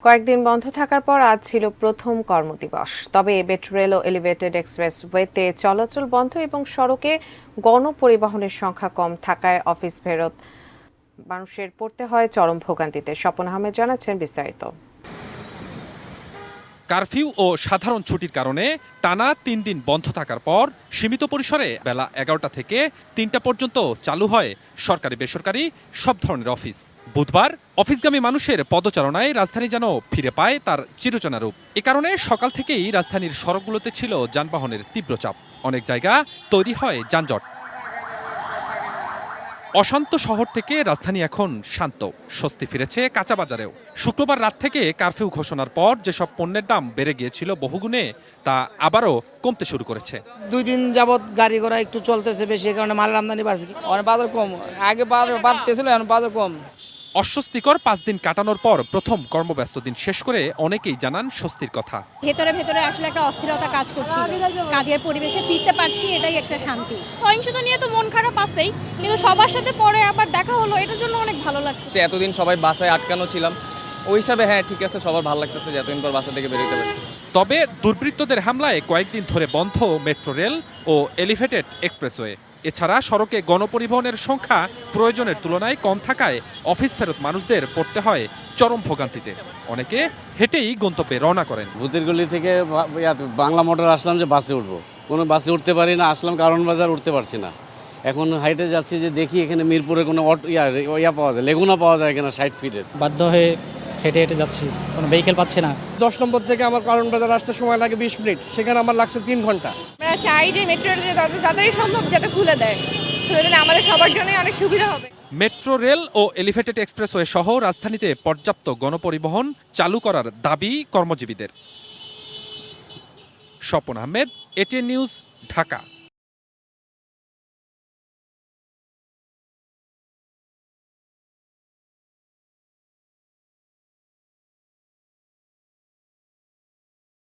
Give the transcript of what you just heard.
কয়েকদিন বন্ধ থাকার পর আজ ছিল প্রথম কর্মদিবস। তবে মেট্রো রেল ও এলিভেটেড এক্সপ্রেসওয়েতে চলাচল বন্ধ এবং সড়কে গণপরিবহনের সংখ্যা কম থাকায় অফিস ফেরত মানুষের পড়তে হয় চরম ভোগান্তিতে। স্বপন আহমেদ জানাচ্ছেন বিস্তারিত। কারফিউ ও সাধারণ ছুটির কারণে টানা ৩ দিন বন্ধ থাকার পর সীমিত পরিসরে বেলা ১১টা থেকে ৩টা পর্যন্ত চালু হয় সরকারি বেসরকারি সব ধরনের অফিস। বুধবার অফিসগামী মানুষের পদচারণায় রাজধানী যেন ফিরে পায় তার চিরচেনা রূপ। এ কারণে সকাল থেকেই রাজধানীর সড়কগুলোতে ছিল যানবাহনের তীব্র চাপ। অনেক জায়গা তৈরি হয় যানজট। অশান্ত শহর থেকে রাজধানী এখন শান্ত, স্বস্তি ফিরেছে কাঁচা বাজারেও। শুক্রবার রাত থেকে কারফিউ ঘোষণার পর যেসব পণ্যের দাম বেড়ে গিয়েছিল বহুগুণে, তা আবারও কমতে শুরু করেছে। 2 দিন যাবত গাড়ি ঘোড়া একটু চলতেছে বেশি, এই কারণে মালের আমদানি বাড়ছে। অনেক বাজার কম, আগে বাড়তেছিল, এখন বাজার কম। অস্বস্তিকর 5 দিন কাটানোর পর প্রথম কর্মব্যস্ত দিন শেষ করে অনেকেই জানান স্বস্তির কথা। ভেতরে আসলে একটা অস্থিরতা কাজ করছে, কাজের পরিবেশে ফিরতে পারছি, এটাই একটা শান্তি। সহিংসতা নিয়ে তো মন খারাপ আছেই, কিন্তু সবার সাথে পরে আবার দেখা হলো, এটার জন্য অনেক ভালো লাগছে। এতদিন সবাই বাসায় আটকানো ছিলাম, ওই হিসাবে হ্যাঁ ঠিক আছে, সবার ভালো লাগতেছে যে এতদিন পর বাসা থেকে বেরোতে পারছি। তবে দুর্বৃত্তদের হামলায় কয়েকদিন ধরে বন্ধ মেট্রো রেল ও এলিভেটেড এক্সপ্রেসওয়ে। এছাড়া সড়কে গণপরিবহনের সংখ্যা প্রয়োজনের তুলনায় কম থাকায় অফিস ফেরত মানুষদের পড়তে হয় চরম ভোগান্তিতে। অনেকে হেঁটেই গন্তব্যে রওনা করেন। ভূতের গলি থেকে বাংলা মোটর আসলাম যে বাসে উঠবো, কোনো বাসে উঠতে পারি না, আসলাম কারণ বাজার উঠতে পারছি না। এখন হাইটে যাচ্ছি যে দেখি এখানে মিরপুরে কোনো ইয়া পাওয়া যায়, লেগুনা পাওয়া যায় এখানে 60 ফিটের। বাধ্য হয়ে হেঁটে হেঁটে যাচ্ছি, কোনো ভেহিকেল পাচ্ছি না। 10 নম্বর থেকে আমার কারণ বাজার আসতে সময় লাগে 20 মিনিট, সেখানে আমার লাগছে 3 ঘন্টা। আমরা চাই যে মেট্রো রেল তাড়াতাড়ি সম্ভব যাতে খুলে দিলে আমাদের সবার জন্যই অনেক সুবিধা হবে। মেট্রো রেল ও এলিভেটেড এক্সপ্রেসওয়ে সহ রাজধানীতে পর্যাপ্ত গণপরিবহন চালু করার দাবি কর্মজীবীদের। Swapan Ahmed, ATN News, Dhaka.